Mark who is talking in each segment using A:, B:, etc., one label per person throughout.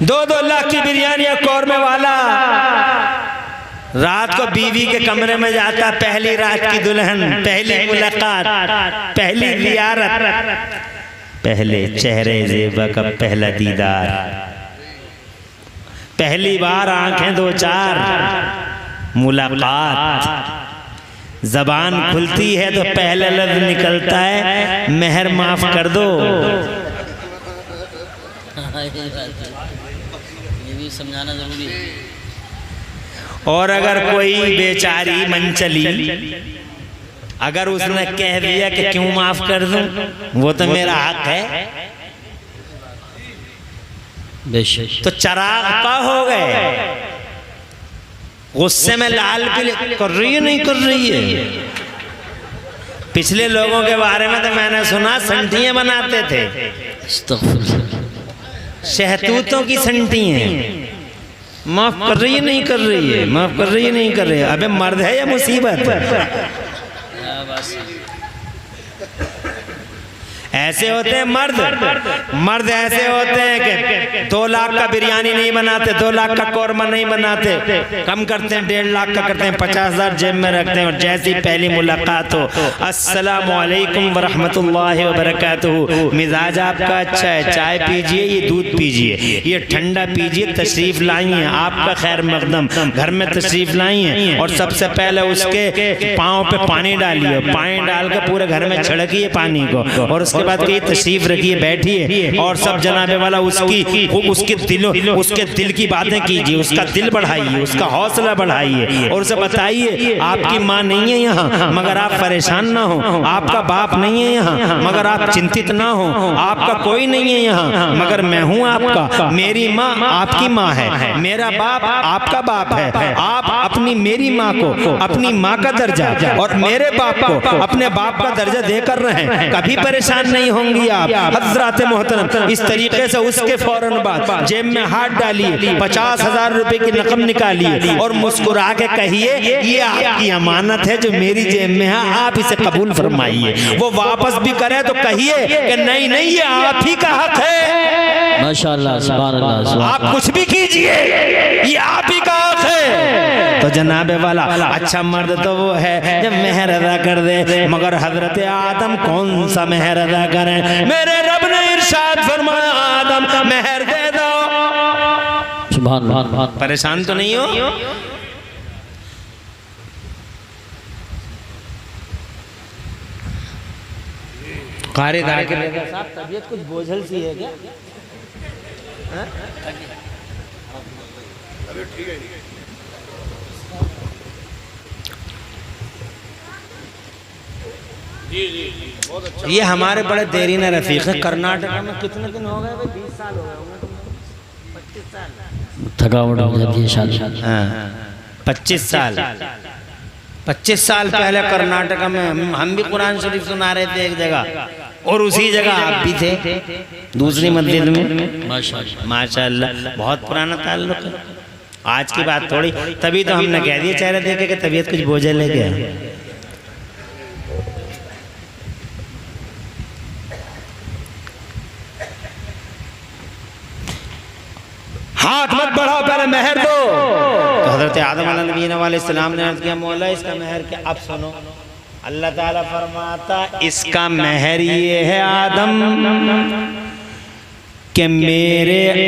A: 2-2 लाख की बिरयानी और कौरमे वाला रात को बीवी के कमरे में जाता, पहली रात की दुल्हन, पहली मुलाकात, पहली जियारत, पहले चेहरे ज़ेबा का पहला दीदार, पहली बार आंखें 2-4, मुलाकात, जबान खुलती है तो पहला लफ्ज़ निकलता है मेहर माफ कर दो।
B: ये भी समझाना जरूरी है।
A: और अगर कोई बेचारी मंचली अगर उसने कह दिया कि क्यों माफ कर दूं, वो तो मेरा हक है, तो चराग पा हो गए, गुस्से में लाल पीले कर रही है नहीं कर रही है। पिछले लोगों के बारे में तो मैंने सुना संटियां बनाते थे, शहतूतों की संटियां। माफ कर रही है नहीं कर रही है, माफ कर रही है नहीं कर रही है। अबे मर्द है या मुसीबत? ऐसे होते हैं मर्द ऐसे होते हैं कि 2 लाख का बिरयानी नहीं बनाते, 2 लाख का कौरमा नहीं बनाते, कम करते हैं 1.5 लाख का करते हैं, 50,000 जेब में रखते हैं। और जैसी पहली मुलाकात हो, अस्सलामु अलैकुम वरहमतुल्लाहि वबरकातुहू, मिजाज आपका अच्छा है, चाय पीजिए, ये दूध पीजिए, ये ठंडा पीजिए, तशरीफ लाई हैं, आपका खैर मकदम, घर में तशरीफ लाई हैं। और सबसे पहले उसके पाँव पे पानी डालिए, पानी डाल के पूरे घर में छिड़किए पानी को, और उसके बाद कहीं तशरीफ रखिए, बैठिए, और सब जनाबे वाला उसके दिल की बातें कीजिए, उसका दिल बढ़ाइए, उसका हौसला बढ़ाइए, और उसे बताइए आपकी माँ नहीं है यहाँ मगर आप परेशान ना हो, आपका बाप नहीं है यहाँ मगर आप चिंतित ना हो, आपका कोई नहीं है यहाँ मगर मैं हूँ आपका, मेरी माँ आपकी माँ है, मेरा बाप आपका बाप है, आप अपनी मेरी माँ को अपनी माँ का दर्जा और मेरे बाप को अपने बाप का दर्जा देकर रहें, कभी परेशान नहीं होंगी आप। हज़रात मोहतरम, इस तरीके से उसके फौरन बाद जेब में हाथ डालिए, 50,000 रुपए की रकम निकालिए और मुस्कुरा के कहिए ये आपकी अमानत है जो मेरी जेब में है, आप इसे कबूल फरमाइए। वो वापस भी करे तो कहिए कि नहीं नहीं ये आप ही का हक है,
B: माशाअल्लाह, सुभान अल्लाह,
A: आप कुछ भी कीजिए, ये आप ही का हक है। तो जनाबे वाला अच्छा मर्द तो वो है जब मेहर अदा कर दे, मगर हजरत आदम कौन सा मेहर अदा करें? मेरे रब ने इरशाद फरमाया आदम मेहर दे दो।
B: सुभान अल्लाह।
A: परेशान तो नहीं हो? कारी दाके साहब तबीयत कुछ बोझल सी है क्या? अरे ठीक है। बहुत अच्छा। ये हमारे बड़े देरीन रफीक है, कर्नाटक में कितने दिन हो गए भाई? 20 साल हो गए होंगे, 25 साल
B: थकावट हो जाती है शायद।
A: हाँ 25 साल 25 साल पहले कर्नाटक में हम भी कुरान शरीफ सुना रहे थे एक जगह, और उसी जगह आप भी थे दूसरी मस्जिद में। माशाअल्लाह बहुत पुराना ताल्लुक है, आज की बात थोड़ी। तभी तो हमने कह दिया चेहरे देखे कि तबीयत कुछ बोझल है क्या। हाथ मत बढ़ाओ, पहले मेहर दो। तो हजरत आदम अलैहिस्सलाम ने अर्ज़ किया मौला इसका मेहर क्या? अब सुनो, अल्लाह ताला फरमाता इसका मेहर ये है आदम कि मेरे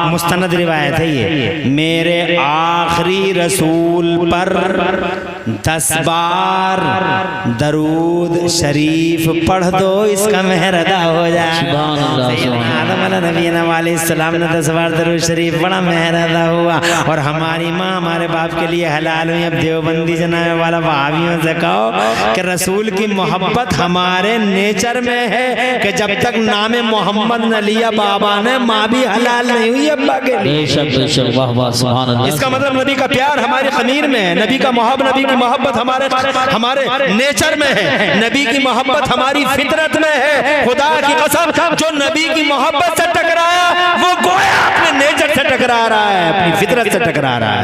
A: मुस्तनद रिवायत है ये, मेरे आखिरी रसूल पर 10 बार दरूद शरीफ पढ़ दो, इसका मेहर अदा हो जाए। आदम अलैहिस्सलाम ने 10 बार दरूद शरीफ पढ़ा, मेहर अदा हुआ। और हमारी माँ हमारे बाप के लिए हलाल हुई। अब देवबंदी जनाने वाला भाभियों से कहो कि रसूल की मोहब्बत हमारे नेचर में है कि जब तक नाम मोहम्मद न लिया बाबा ने, माँ भी हलाल नहीं हुई अब्बा के लिए। इसका मतलब नबी का प्यार हमारी ख़मीर में है, नबी का नबी की मोहब्बत हमारे नेचर में है, नबी की मोहब्बत हमारी फितरत में है। खुदा की कसम, जो नबी की मोहब्बत से टकराया वो गोया अपने नेचर से टकरा रहा है, अपनी फितरत से टकरा रहा है।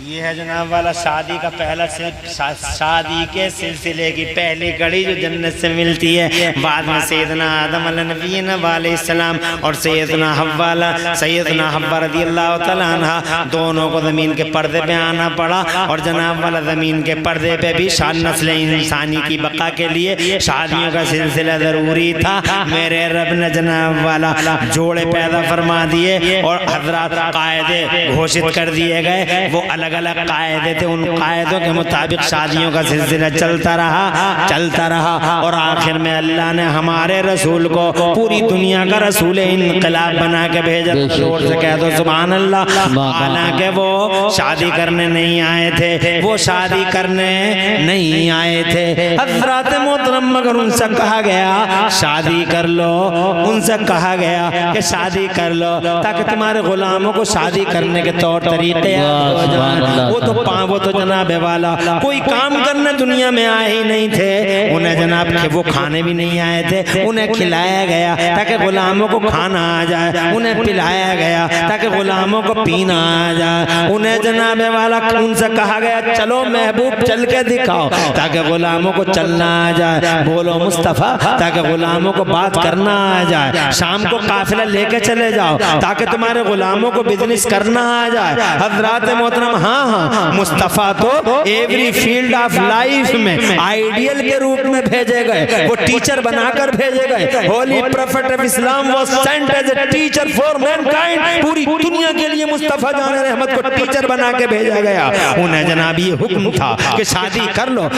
A: ये है जनाब वाला शादी का पहला शादी के सिलसिले की पहली कड़ी जो जन्नत से मिलती है। बाद में सैयदना आदम अलैहिस्सलाम और सैयदना हव्वा रज़ियल्लाहु तआला अन्हा दोनों को ज़मीन के पर्दे पे आना पड़ा। और जनाब वाला ज़मीन के पर्दे पे भी नस्ल इंसानी की बका के लिए शादियों का सिलसिला ज़रूरी था। मेरे रब ने जनाब वाला जोड़े पैदा फरमा दिए और हज़रात कायदे घोषित कर दिए गए। वो अलग अलग कायदे थे, उन कायदों के मुताबिक शादियों का सिलसिला चलता रहा और आखिर में अल्लाह ने हमारे रसूल को पूरी दुनिया का रसूल इनकलाब बना के भेजा। जोर से कह दो सुभान अल्लाह। हालांकि वो शादी करने नहीं आए थे, वो शादी करने नहीं आए थे हज़रात मोहतरम, मगर उनसे कहा गया शादी कर लो। उनसे कहा गया कि शादी कर लो ताकि तुम्हारे गुलामों को शादी करने के तौर तरीके याद हो जाएं। वो तो जनाब वाला कोई काम करने दुनिया में आए ही नहीं थे। उन्हें जनाब वो खाने भी नहीं आए थे, उन्हें खिलाया गया ताकि गुलामों को खाना आ जाए, उन्हें पिलाया गया ताकि गुलामों को पीना आ जाए। उन्हें जनाब वाला उनसे कहा गया चलो महबूब चल के दिखाओ ताकि गुलामों को चलना आ जाए। बोलो मुस्तफ़ा ताकि गुलामों को बात करना आ जाए। शाम को काफिला लेके चले जाओ ताकि तुम्हारे गुलामों को बिजनेस करना आ जाए। हज़रात मोहतरम, हाँ मुस्तफ़ा तो एवरी फील्ड ऑफ लाइफ में आइडियल के रूप में भेजे गए, वो टीचर बनाकर भेजे गए। Holy prophet of Islam was sent as a teacher for mankind. पूरी दुनिया के लिए मुस्तफ़ा जान रहमत को टीचर बना के भेजा गया। उन्हें जनाब ये हुक्म था कि शादी कर लो।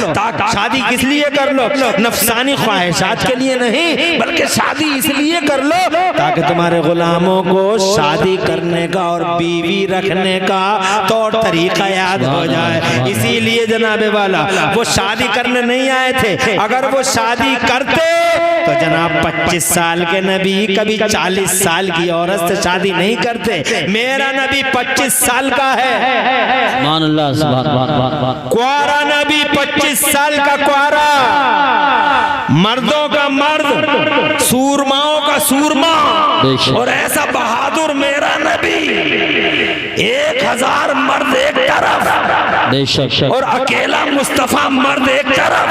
A: शादी किस लिए कर लो? नफसानी ख्वाहिशात के लिए नहीं, बल्कि शादी इसलिए कर लो ताकि तुम्हारे गुलामों को शादी करने का और बीवी रखने का तौर तरीका याद हो जाए। इसीलिए जनाबे वाला वो शादी करने नहीं आए थे। अगर वो शादी करते तो जनाब 25 साल के नबी कभी 40 साल की औरत से शादी नहीं करते। मेरा नबी 25 साल का है। कुआरा नबी 25 साल का कुआरा, मर्दों का मर्द, सूरमाओं का सूरमा, और ऐसा बहादुर मेरा नबी। 1000 मर्द एक तरफ और अकेला मुस्तफा मर्द एक तरफ।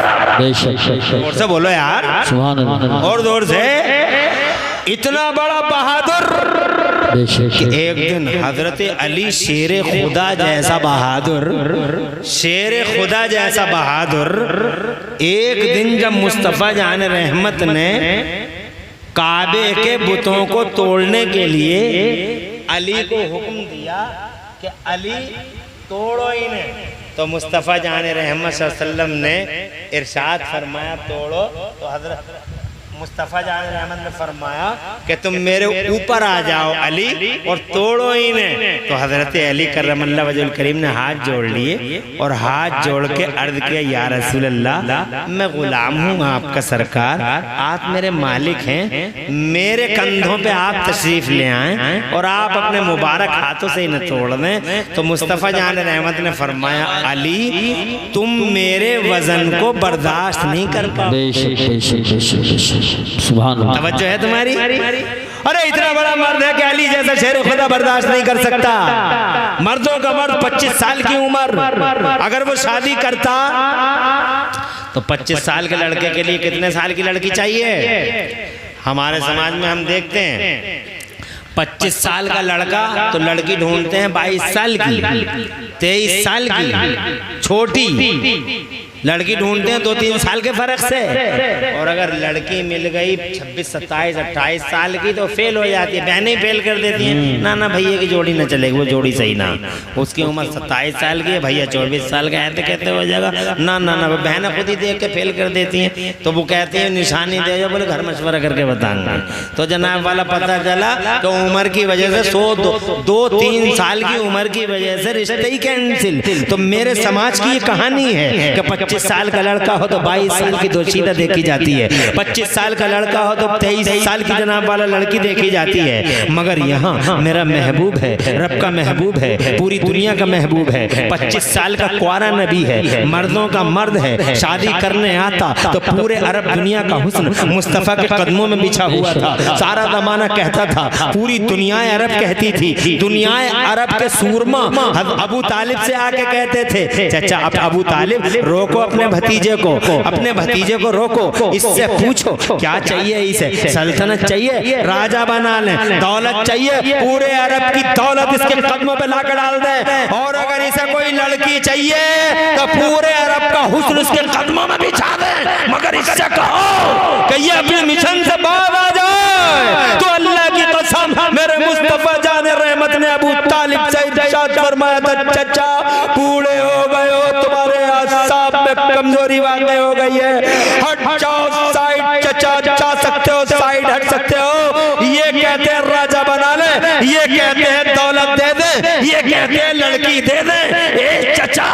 A: और से बोलो यार, और जोर से। इतना बड़ा बहादुर कि एक दिन हजरत अली शेर खुदा जैसा बहादुर, शेर खुदा जैसा बहादुर, एक दिन जब मुस्तफ़ा जान रहमत ने काबे के बुतों को तोड़ने के लिए अली को हुक्म दिया कि अली तोड़ो इन्हें, तो मुस्तफ़ा जान रहमत सल्लल्लाहु अलैहि वसल्लम ने इरशाद फरमाया तोड़ो। तो हजरत मुस्तफ़ा जान रहमत ने फरमाया कि तुम मेरे ऊपर आ जाओ अली और तोड़ो इन्हें। तो हजरत अली करमल्लाहु वजहुल करीम ने हाथ जोड़ लिए और हाथ जोड़ के अर्ज किया या रसूल अल्लाह, मैं गुलाम हूँ आपका सरकार, आप मेरे मालिक हैं, मेरे कंधों पे आप तशरीफ ले आए और आप अपने मुबारक हाथों से इन्हें तोड़ दें। तो मुस्तफ़ा जान रहमत ने फरमाया अली तुम मेरे वजन को बर्दाश्त नहीं कर पाओ। तवज्जो है तुम्हारी? अरे इतना बड़ा मर्द है कि अली जैसा शेर खुदा बर्दाश्त नहीं कर सकता। मर्दों का मर्द 25 साल की उम्र, अगर वो शादी करता तो 25 साल के लड़के के लिए कितने साल की लड़की चाहिए? हमारे समाज में हम देखते हैं 25 साल का लड़का तो लड़की ढूंढते हैं 22 साल की, 23 साल की, छोटी लड़की ढूंढते हैं 2-3 साल के फर्क से। और अगर लड़की मिल गई 26, 27, 28 साल की तो फेल हो जाती है, बहनें फेल कर देती हैं। ना ना भैया की जोड़ी ना चलेगी, वो जोड़ी सही ना, उसकी उम्र 27 साल की है, भैया 24 साल का है तो कहते हो जाएगा। ना ना ना बहनें खुद ही देख के फेल कर देती हैं। तो वो कहती है निशानी दे जाओ, बोले घर मशवरा करके बताऊंगा। तो जनाब वाला पता चला तो उम्र की वजह से 2-3 साल की उम्र की वजह से रिश्ते ही कैंसिल। तो मेरे समाज की ये कहानी है कि 25 25 साल का लड़का हो तो 22 साल की दोशीदा देखी जाती है, 25 साल का लड़का हो तो 23 साल की जनाब वाला लड़की देखी जाती है। मगर यहाँ मेरा महबूब है, रब का महबूब है, पूरी दुनिया का महबूब है, 25 साल का कुआरा नबी है, मर्दों का मर्द है, शादी करने आता तो पूरे अरब दुनिया का हुस्न मुस्तफ़ा के कदमों में बिछा हुआ था। सारा ज़माना कहता था, पूरी दुनिया अरब कहती थी, दुनिया अरब के सूरमा अबू तालिब से आके कहते थे, चाचा अब अबू तालिब रोको अपने भतीजे को रोको, इससे पूछो क्या चाहिए, इसे सल्तनत चाहिए, राजा बना ले, दौलत चाहिए, पूरे अरब की दौलत इसके कदमों पे लाकर डाल दे, और अगर इसे कोई लड़की चाहिए तो पूरे अरब का हुस्न उसके कदमों में बिछा दे, मगर इससे कहो कि ये अपने मिशन से बाहर आ जाए। तो अल्लाह की कसम मेरे मुस्तफा जान रहमत ने अबू तालिब से इरशाद फरमाया था, चचा बूढ़े हो गए हो, तुम्हारे आसाब में कमजोरी वाक़ई हो गई है, हट जाओ साइड, चचा जा सकते हो, साइड हट सकते हो। ये कहते हैं राजा बना ले, ये कहते हैं दौलत दे दे, ये कहते हैं लड़की दे दे। ए चचा,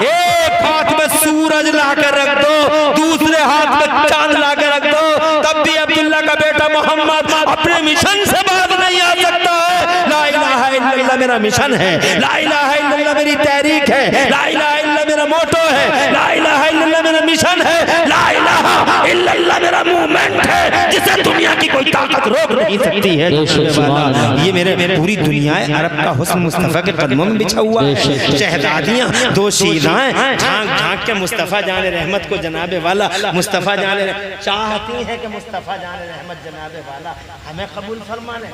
A: एक हाथ में सूरज लाकर रख दो, दूसरे हाथ में चांद लाकर रख दो, तब भी अब्दुल्ला का बेटा मोहम्मद अपने मिशन से बाहर नहीं आ सकता है। ला इलाहा इल्लल्लाह मेरा मिशन है, ला इलाहा इल्लल्लाह मेरी तहरीक है, ला इलाहा इल्लल्लाह मेरा मोटो है, ला इलाहा इल्लल्लाह मेरा मिशन है, ला इलाहा इल्लल्लाह मेरा मूवमेंट है, जिसे दुनिया की कोई ताकत रोक नहीं सकती है। ये मेरे पूरी दुनिया अरब का हुस्न मुस्तफ़ा के कदमों में बिछा हुआ है। शहजादियाँ दो शीदाएं झांक झांक के मुस्तफ़ा जान रहमत को जनाबे वाला मुस्तफ़ा जान चाहती है कि मुस्तफ़ा जान रहमत जनाबे वाला हमें कबूल फरमा ले,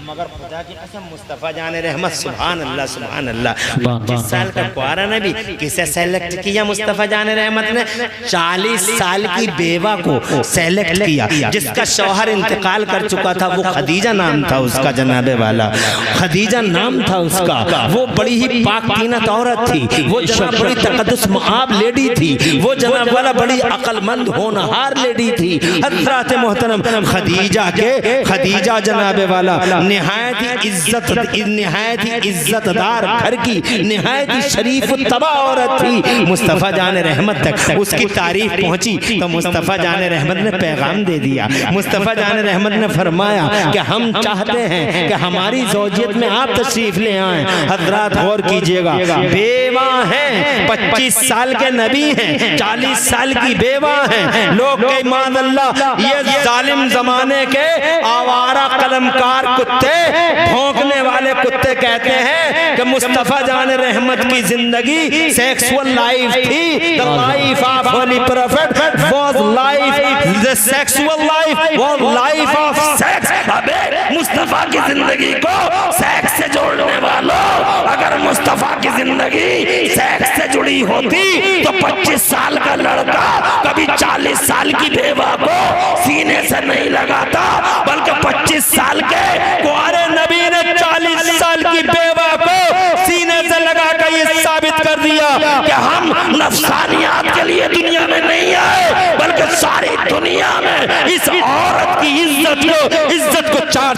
A: मगर खुदा की कसम मुस्तफ़ा जान रहमत सुभान अल्लाह सुभान अल्लाह। 25 साल का कुआरा नबी किसे सेलेक्ट किया मुस्तफ़ा जान रहमत ने? 40 साल की बेवा को सेलेक्ट किया, जिसका शौहर इंतकाल कर चुका था, वो खदीजा नाम था उसका जनाबे वाला, खदीजा नाम था उसका। वो बड़ी ही पाक तीनत औरत थी, वो जनाब बड़ी तकद्दुस मुआब लेडी थी, वो जनाब वाला बड़ी अक्लमंद होनहार लेडी थी। हज़रत मोहतरम खदीजा जनाबे वाला निहायत ही इज्जतदार घर की निहायत ही शरीफ तबा औरत थी। मुस्तफ़ा जान रहमत तक उसकी तारीफ पहुंची तो मुस्तफ़ा जान रहमत ने पैगाम दे दिया। मुस्तफ़ा जान रहमत ने फरमाया कि हम चाहते हैं कि हमारी ज़ौजियत में आप तशरीफ ले आएं। हज़रात गौर कीजिएगा, बेवा हैं, 25 साल के नबी हैं, 40 साल की बेवा हैं। लोग के माज़अल्लाह ये जालिम ज़माने के आवारा कलमकार कुत्ते, भौंकने वाले कुत्ते कहते हैं कि मुस्तफ़ा जान रहमत की जिंदगी सेक्सुअल लाइफ थी। The life of holy prophet was life, the sexual life was life of sex. अबे मुस्तफ़ा की जिंदगी को सेक्स से जोड़ने वालों, अगर मुस्तफ़ा की जिंदगी सेक्स से जुड़ी होती तो 25 साल का लड़का कभी 40 साल की बेवा को सीने से नहीं लगाता, बल्कि 25 साल के कुआरे नबी ने 40 साल की बेवा को सीने से लगा कर ये साबित कर दिया कि हम नफसानियात के लिए दुनिया में नहीं आए, बल्कि सारी दुनिया में इस औरत की इज्जत को चार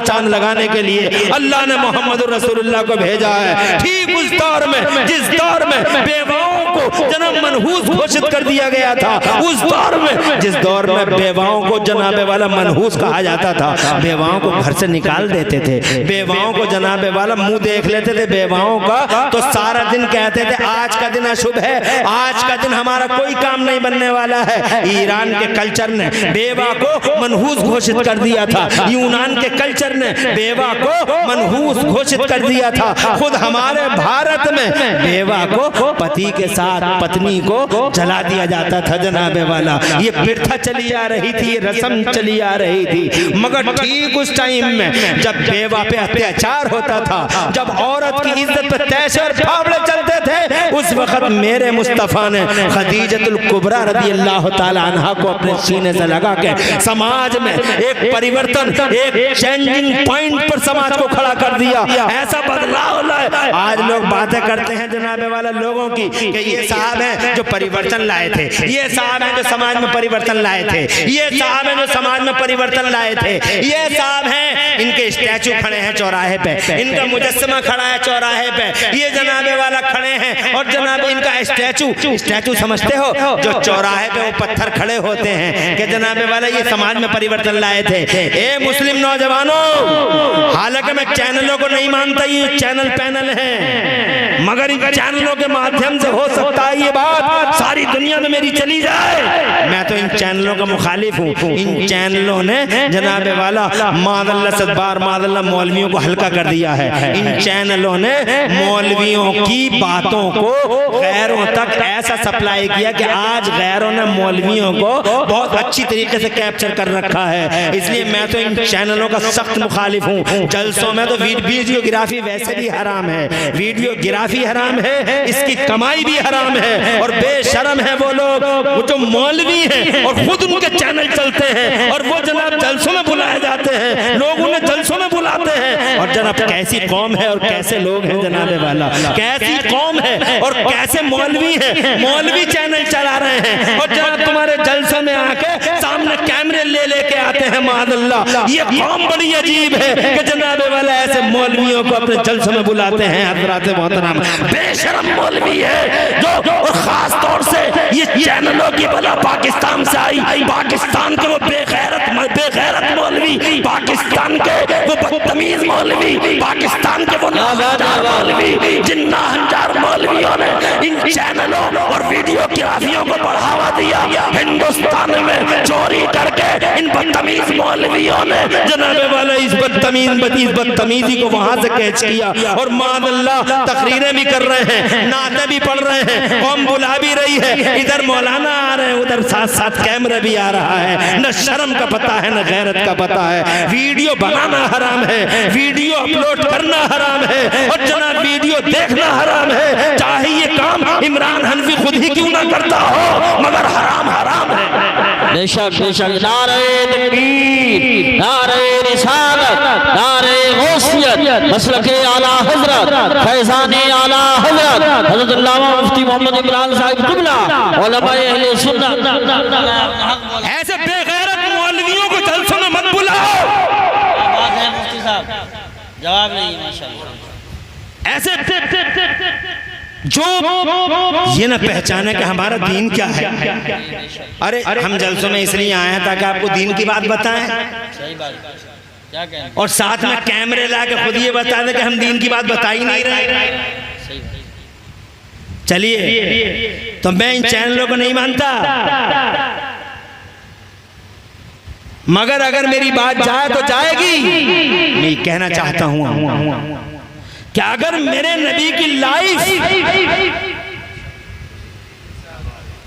A: चांद लगाने के लिए अल्लाह ने मोहम्मद रसूलुल्लाह को भेजा है। ठीक उस दौर में जिस दौर में बेवाओं को जन्म मनहूस घोषित कर दिया गया था, उस दौर में जिस दौर में बेवाओं को जनाबे वाला मनहूस कहा जाता था, बेवाओं को घर से निकाल देते थे, बेवाओं को जनाबे वाला मुंह देख लेते थे बेवाओं का, तो सारा दिन कहते थे आज का दिन अशुभ है, आज का दिन हमारा कोई काम नहीं बनने वाला है। ईरान के कल्चर ने बेवा को मनहूस घोषित कर दिया था, यूनान के कल्चर ने बेवा को मनहूस घोषित कर दिया था। खुद हमारे भारत में बेवा को पति के साथ पत्नी को जला दिया जाता था जनाबे वाला। ये प्रथा चली आ रही थी, ये रस्म चली आ रही थी। मगर ठीक उस टाइम में जब बेवा पे अत्याचार होता था, जब औरत की इज्जत पे तैश और फावड़े चलते थे, उस वक्त मेरे मुस्तफ़ा ने खदीजतुल कुबरा रज़ी अल्लाह रज़ियल्लाहु ताला अन्हा को अपने सीने से लगा के समाज में एक परिवर्तन, एक चेंजिंग पॉइंट पर समाज को खड़ा कर दिया। ऐसा बदलाव लाए। आज लोग बातें करते हैं जनाबे वाला लोगों की कि ये साहब हैं जो परिवर्तन लाए थे, ये साहब हैं जो समाज में परिवर्तन लाए थे, ये साहब हैं जो समाज में परिवर्तन लाए थे, ये साहब हैं इनके स्टैचू खड़े हैं चौराहे पे, इनका मुजस्समा खड़ा है चौराहे पे, ये जनाबे वाला खड़े हैं और जनाबे इनका स्टैचू समझते हो जो चौराहे पे वो पत्थर खड़े होते हैं कि जनाबे वाला ये समाज में परिवर्तन लाए थे। ए मुस्लिम नौजवानों, हालांकि मैं चैनलों को नहीं मानता, ये चैनल पैनल है, मगर इन चैनलों के माध्यम से हो सकता है ये बात सारी दुनिया में मेरी चली जाए। मैं तो इन चैनलों का मुखालिफ हूँ। इन चैनलों ने जनाबे वाला मादल्ला सदबार मादल्ला मौलवियों को हल्का कर दिया है। इन चैनलों ने मौलवियों की बातों को गैरों तक ऐसा सप्लाई किया कि आज गैरों ने मौलवियों को बहुत अच्छी तरीके से कैप्चर कर रखा है। इसलिए मैं तो इन चैनलों का सख्त मुखालिफ हूँ। जलसों में तो वीडियोग्राफी वैसे भी हराम है, वीडियोग्राफी हराम है, इसकी कमाई भी हराम है। और बेशरम है वो लोग वो जो मौलवी हैं और खुद उनके चैनल चलते हैं और वो जनाब जलसों में बुलाए जाते हैं, लोग उन्हें जलसों में बुलाते हैं। और जनाब कैसी कौम है और कैसे लोग हैं जनाबे वाला, कैसी कौम है और कैसे मौलवी है, मौलवी चैनल चला रहे हैं और जनाब तुम्हारे जलसों में आके सामने कैमरे ले लेके आते हैं। मादल्ला, ये कौम बड़ी अजीब है कि जनाबे वाला ऐसे मौलवियों को अपने जलसों में बुलाते हैं। हज़रात मोहतरम, बेशरम मौलवी है जो खास तौर से ये चैनलों की बला पाकिस्तान से आई, पाकिस्तान के वो बेगैरत मौलवी, पाकिस्तान के वो बदतमीज मौलवी, पाकिस्तान के वो नाहंजार मौलवी, जिन नाहंजार मौलवियों ने इन चैनलों और वीडियोग्राफियों को बढ़ावा दिया। हिंदुस्तान में चोरी करके इन बदतमीज मौलवियों ने जनाबे वाला इस बदतमीजी को वहां से कैच किया और मादल्ला तकरीरें भी कर रहे हैं, नाते भी पढ़ रहे हैं, कौम बुला भी रही है, इधर मौलाना आ रहे हैं, उधर साथ साथ कैमरा भी आ रहा है। न शर्म का पता है न गैरत का पता है। वीडियो बनाना हराम है, वीडियो अपलोड करना हराम है और जनाब वीडियो देखना हराम है। चाहे ये काम इमरान हनफी खुद ही क्यों ना करता हो, मगर हराम है।
B: बेशक बेशक। नारे तकबीर, नारे रिसालत, नारे गौसियत, मसलके आला हजरत, फैज़ाने आला हजरत हज़रत अल्लामा मुफ्ती मोहम्मद इमरान साहिब क़िबला, उलमाए अहले सुन्नत।
A: ऐसे बेगैरत मौलवियों को जलसों में मत बुलाओ।
B: बात है मुफ्ती साहब, जवाब नहीं माशाअल्लाह।
A: ऐसे जो ये ना पहचाने कि हमारा दीन क्या है। अरे हम जलसों में इसलिए आए हैं ताकि आपको दीन की बात बताएं।
B: सही बात, क्या कहें,
A: और साथ में कैमरे ला के खुद ये बता दें कि हम दीन की बात बता ही नहीं रहे। चलिए, तो मैं इन चैनलों को नहीं मानता, मगर अगर मेरी बात जाए तो जाएगी। मैं कहना चाहता हूं कि अगर मेरे नबी की लाइफ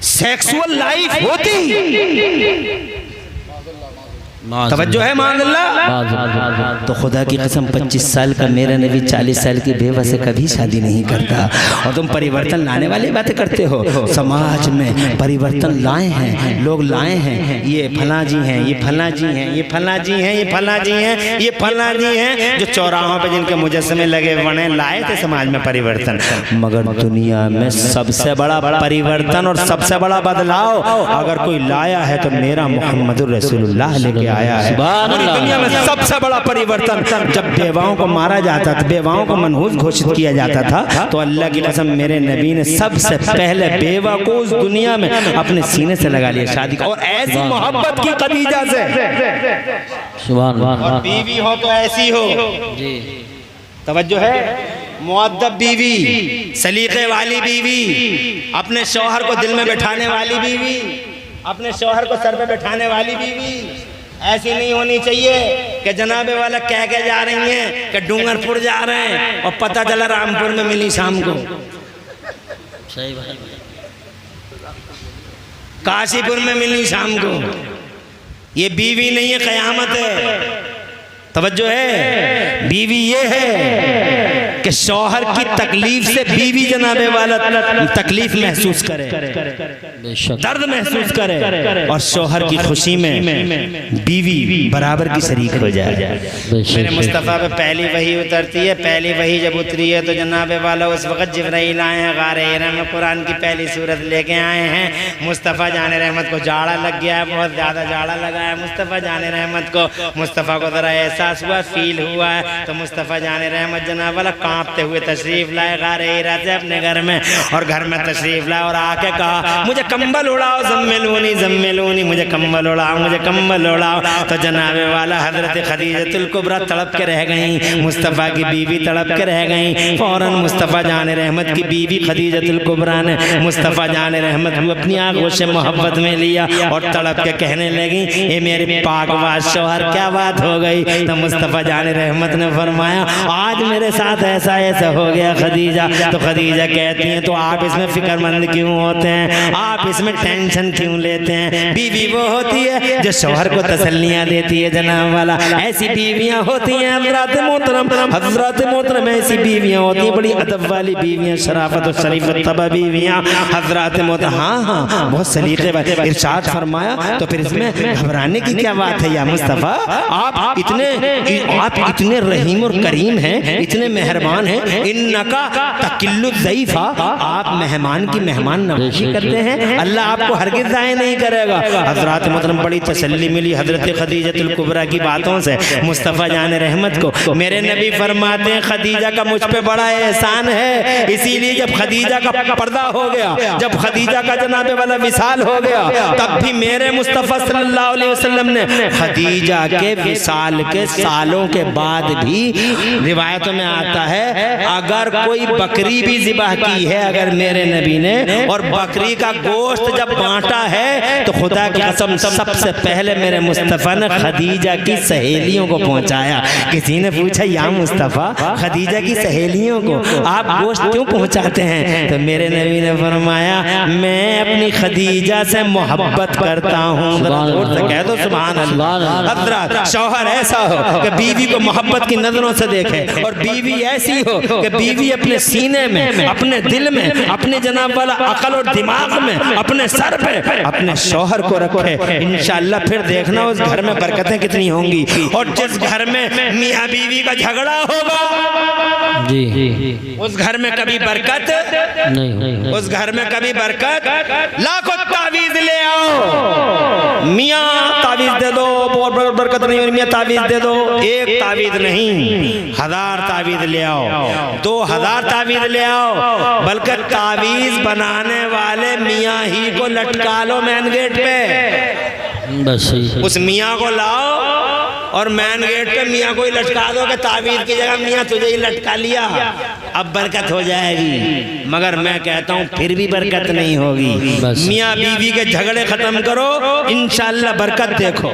A: सेक्सुअल लाइफ होती, तवज्जो है माज़अल्लाह, तो खुदा की कसम 25 साल का मेरा नबी 40 साल की बेवा से कभी शादी नहीं करता। और तुम परिवर्तन लाने वाली बातें करते हो। समाज में परिवर्तन लाए हैं, लोग लाए हैं, ये फला जी हैं, ये फला जी हैं, ये फला जी हैं, ये फला जी हैं, ये फला जी हैं, जो चौराहों पे जिनके मुजस्समे लगे बने लाए थे समाज में परिवर्तन। मगर दुनिया में सबसे बड़ा परिवर्तन और सबसे बड़ा बदलाव अगर कोई लाया है तो मेरा मुहम्मदुर रसूलुल्लाह लेके आया है। पूरी दुनिया में सबसे बड़ा परिवर्तन, जब बेवाओं को मारा जाता था, बेवाओं को मनहूस घोषित किया जाता था, तो अल्लाह की कसम मेरे नबी ने सबसे पहले बेवा को उस दुनिया में अपने सीने से लगा लिया शादी का। और ऐसी मोहब्बत की खदीजा से, और बीवी हो तो ऐसी हो, तवज्जो है, मुअद्दब बीवी, सलीके वाली बीवी, अपने शौहर को दिल में बैठाने वाली बीवी, अपने शौहर को सर पे बैठाने वाली बीवी। ऐसी नहीं होनी चाहिए कि जनाबे वाला कह के जा रही हैं कि डूंगरपुर जा रहे हैं और पता चला रामपुर में मिली शाम को।
B: सही बात,
A: काशीपुर में मिली शाम को। ये बीवी नहीं है, क़यामत है। तवज्जो है, बीवी ये है कि शौहर की तकलीफ से बीवी जनाबे वाला तकलीफ महसूस करे, दर्द महसूस करे, और शौहर की खुशी में बीवी बराबर की शरीक हो जाए। मेरे मुस्तफ़ा पे पहली वही उतरती है, पहली वही जब उतरी है तो जनाबे वाला उस वक़्त जिब्राइल आए हैं, गारे हिरा में कुरान की पहली सूरत लेके आए हैं। मुस्तफ़ा जाने रहमत को जाड़ा लग गया है, बहुत ज़्यादा जाड़ा लगा है मुस्तफ़ा जाने रहमत को। मुस्तफ़ा को ज़रा एहसास हुआ, फील हुआ है, तो मुस्तफ़ा जाने रहमत जनाब वाला कांपते हुए तशरीफ़ लाए गारे हिरा से अपने घर में, और घर में तशरीफ़ लाए और आके कहा मुझे कंबल उड़ाओ, ज़म्मिलूनी ज़म्मिलूनी, मुझे कंबल उड़ाओ, मुझे कंबल उड़ाओ। तो जनाबे वाला हज़रत खदीजतुल कुबरा तड़प के रह गई, मुस्तफ़ा की बीवी तड़प के रह गई। फ़ौरन मुस्तफ़ा जाने रहमत की बीवी खदीजतुल कुबरा ने मुस्तफ़ा जाने रहमत को अपनी आंखों से मोहब्बत में लिया और तड़प के कहने लगी, ये मेरे पाकबाज शौहर क्या बात हो गई। तो मुस्तफ़ा जाने रहमत ने फरमाया, आज मेरे साथ ऐसा ऐसा हो गया खदीजा। तो खदीजा कहती हैं, तो आप इसमें फिक्रमंद क्यों होते हैं, आप इसमें टेंशन क्यों लेते हैं। बीवी वो होती है जो शौहर को तसल्लियाँ देती है जनाब वाला, ऐसी बीवियाँ होती हैं हज़रात मोहतरम, ऐसी बीवियाँ होती हैं बड़ी अदब वाली बीवियाँ, शराफत और शरीफत तबा बीवियाँ हज़रात मोहतरम। हाँ हाँ, बहुत सलीके वाले। इरशाद फरमाया, तो फिर इसमें घबराने की क्या बात है या मुस्तफ़ा, आप इतने रहीम और करीम हैं, इतने मेहरबान हैं। इन्नका तकिल्लु ज़ईफ़ा, आप मेहमान की मेहमान नवाज़ी करते हैं, अल्लाह आपको हरगिज़ ज़ाय नहीं करेगा। हज़रात मोहतरम बड़ी तसल्ली मिली हज़रत खदीजतुल कुबरा की बातों से मुस्तफ़ा जाने रहमत को। मेरे नबी फरमाते हैं, खदीजा का मुझ पे बड़ा एहसान है, इसीलिए जब खदीजा का पर्दा हो गया, जब खदीजा का जनाबे वाला विसाल हो गया, तब भी मेरे मुस्तफ़ा सल्लल्लाहु अलैहि वसल्लम ने खदीजा के विसाल के सालों के बाद भी, रिवायतों में आता है, अगर कोई बकरी भी ज़िबह की है अगर मेरे नबी ने, और बकरी का गोश्त जब बांटा है, तो खुदा की कसम सबसे पहले मेरे मुस्तफ़ा ने खदीजा की सहेलियों को पहुंचाया। किसी ने पूछा, या मुस्तफ़ा खदीजा की सहेलियों को आप गोश्त क्यों पहुंचाते हैं। तो मेरे नबी ने फरमाया, मैं अपनी खदीजा से मोहब्बत करता हूँ। कह दो सुभान अल्लाह। हज़रात, शौहर ऐसा हो कि बीवी को मोहब्बत की नजरों से देखे, और बीवी ऐसी हो कि बीवी अपने सीने में, अपने दिल में, अपने जनाब वाला अकल और दिमाग में, अपने सर पे अपने शौहर को रखे। इंशाअल्लाह फिर देखना उस घर में बरकतें कितनी होंगी। और जिस घर में मियाँ बीवी का झगड़ा होगा
B: जी,
A: उस घर में कभी बरकत
B: नहीं,
A: उस घर में कभी बरकत। लाखों तावीज ले आओ, मियाँ तावीज दे दो, बहुत बरकत नहीं हो, मियाँ तावीज दे दो। एक तावीज नहीं, 1000 तावीज ले आओ, 2000 तावीज ले आओ, बल्कि तावीज बनाने वाले मियाँ ही को लटका लो मैन गेट पे।
B: बस
A: उस मियाँ को लाओ और मैन गेट पे मियाँ को ही लटका दो कि तावीज़ की जगह मियाँ तुझे ही लटका लिया, अब बरकत हो जाएगी। मगर मैं कहता हूँ फिर भी बरकत नहीं होगी। मियाँ बीवी के झगड़े खत्म करो, इंशाअल्लाह बरकत देखो।